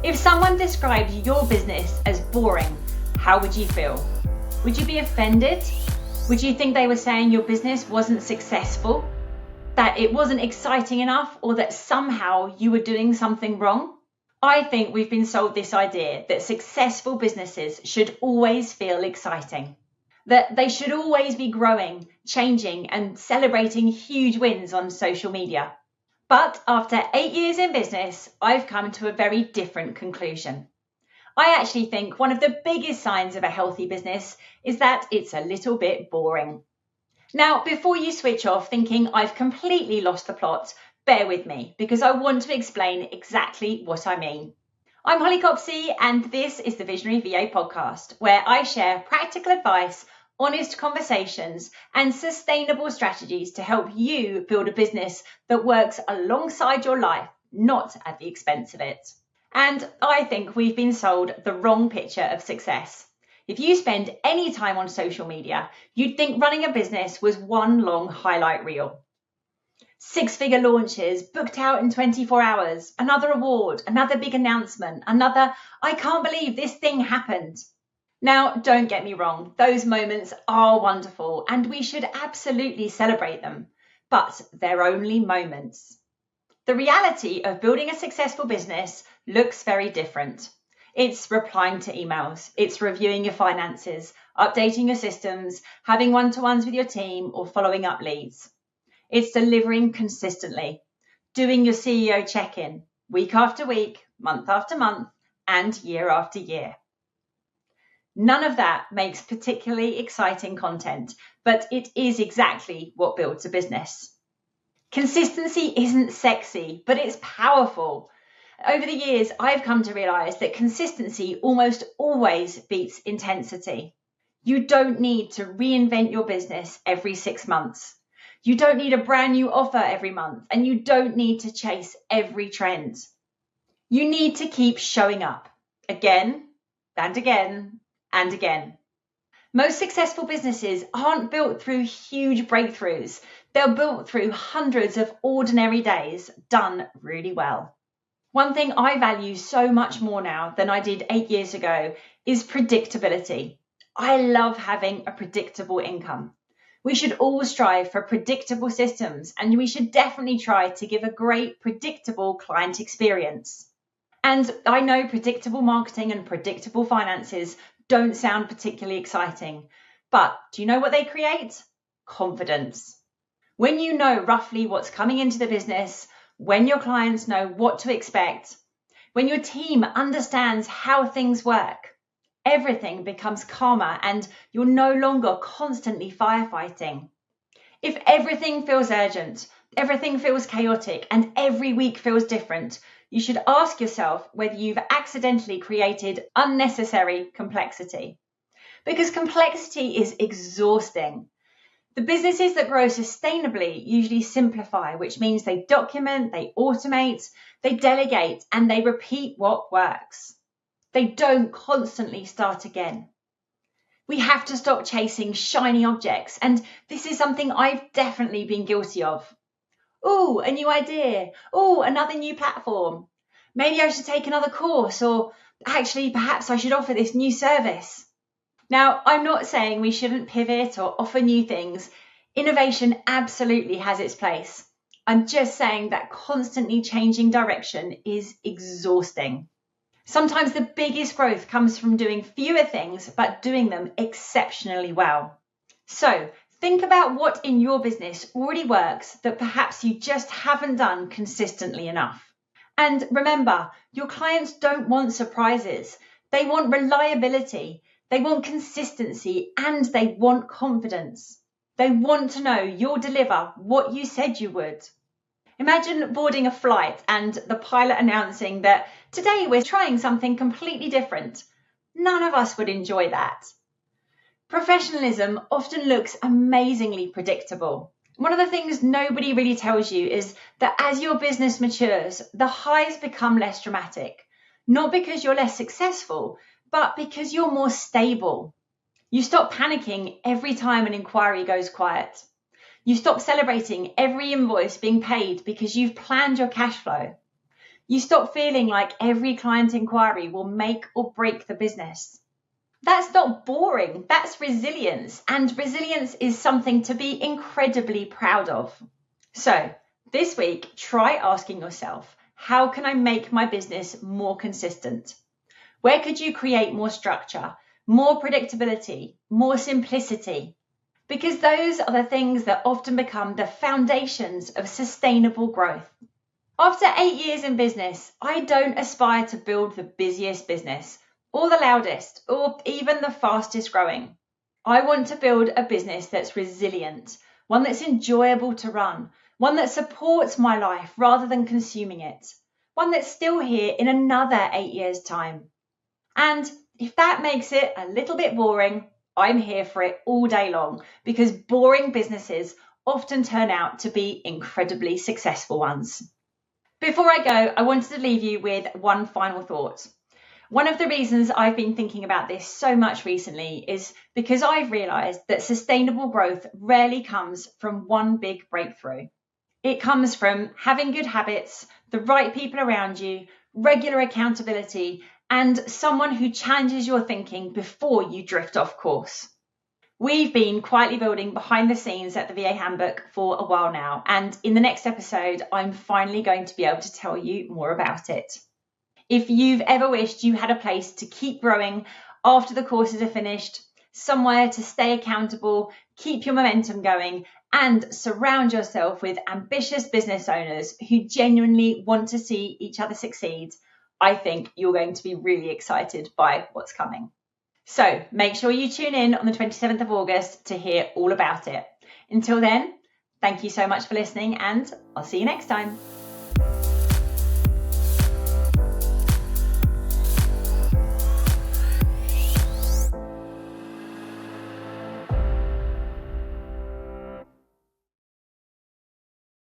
If someone described your business as boring, how would you feel? Would you be offended? Would you think they were saying your business wasn't successful? That it wasn't exciting enough, or that somehow you were doing something wrong? I think we've been sold this idea that successful businesses should always feel exciting, that they should always be growing, changing, and celebrating huge wins on social media. But after 8 years in business, I've come to a very different conclusion. I actually think one of the biggest signs of a healthy business is that it's a little bit boring. Now, before you switch off thinking I've completely lost the plot, bear with me because I want to explain exactly what I mean. I'm Holly Copsey and this is the Visionary VA podcast, where I share practical advice, honest conversations, and sustainable strategies to help you build a business that works alongside your life, not at the expense of it. And I think we've been sold the wrong picture of success. If you spend any time on social media, you'd think running a business was one long highlight reel. 6-figure launches, booked out in 24 hours, another award, another big announcement, another, I can't believe this thing happened. Now, don't get me wrong, those moments are wonderful and we should absolutely celebrate them, but they're only moments. The reality of building a successful business looks very different. It's replying to emails, it's reviewing your finances, updating your systems, having one-to-ones with your team, or following up leads. It's delivering consistently, doing your CEO check-in week after week, month after month, and year after year. None of that makes particularly exciting content, but it is exactly what builds a business. Consistency isn't sexy, but it's powerful. Over the years, I've come to realize that consistency almost always beats intensity. You don't need to reinvent your business every 6 months. You don't need a brand new offer every month, and you don't need to chase every trend. You need to keep showing up again and again and again. Most successful businesses aren't built through huge breakthroughs. They're built through hundreds of ordinary days done really well. One thing I value so much more now than I did 8 years ago is predictability. I love having a predictable income. We should all strive for predictable systems, and we should definitely try to give a great, predictable client experience. And I know predictable marketing and predictable finances don't sound particularly exciting, but do you know what they create? Confidence. When you know roughly what's coming into the business, when your clients know what to expect, when your team understands how things work, everything becomes calmer and you're no longer constantly firefighting. If everything feels urgent, everything feels chaotic, and every week feels different, you should ask yourself whether you've accidentally created unnecessary complexity. Because complexity is exhausting. The businesses that grow sustainably usually simplify, which means they document, they automate, they delegate, and they repeat what works. They don't constantly start again. We have to stop chasing shiny objects, and this is something I've definitely been guilty of. Oh, a new idea. Oh, another new platform. Maybe I should take another course, or actually perhaps I should offer this new service. Now, I'm not saying we shouldn't pivot or offer new things. Innovation absolutely has its place. I'm just saying that constantly changing direction is exhausting. Sometimes the biggest growth comes from doing fewer things, but doing them exceptionally well. So, think about what in your business already works that perhaps you just haven't done consistently enough. And remember, your clients don't want surprises. They want reliability. They want consistency, and they want confidence. They want to know you'll deliver what you said you would. Imagine boarding a flight and the pilot announcing that today we're trying something completely different. None of us would enjoy that. Professionalism often looks amazingly predictable. One of the things nobody really tells you is that as your business matures, the highs become less dramatic. Not because you're less successful, but because you're more stable. You stop panicking every time an inquiry goes quiet. You stop celebrating every invoice being paid because you've planned your cash flow. You stop feeling like every client inquiry will make or break the business. That's not boring, that's resilience, and resilience is something to be incredibly proud of. So, this week, try asking yourself, how can I make my business more consistent? Where could you create more structure, more predictability, more simplicity? Because those are the things that often become the foundations of sustainable growth. After 8 years in business, I don't aspire to build the busiest business, or the loudest, or even the fastest growing. I want to build a business that's resilient, one that's enjoyable to run, one that supports my life rather than consuming it, one that's still here in another 8 years' time. And if that makes it a little bit boring, I'm here for it all day long, because boring businesses often turn out to be incredibly successful ones. Before I go, I wanted to leave you with one final thought. One of the reasons I've been thinking about this so much recently is because I've realised that sustainable growth rarely comes from one big breakthrough. It comes from having good habits, the right people around you, regular accountability, and someone who challenges your thinking before you drift off course. We've been quietly building behind the scenes at the VA Handbook for a while now, and in the next episode, I'm finally going to be able to tell you more about it. If you've ever wished you had a place to keep growing after the courses are finished, somewhere to stay accountable, keep your momentum going, and surround yourself with ambitious business owners who genuinely want to see each other succeed, I think you're going to be really excited by what's coming. So make sure you tune in on the 27th of August to hear all about it. Until then, thank you so much for listening, and I'll see you next time.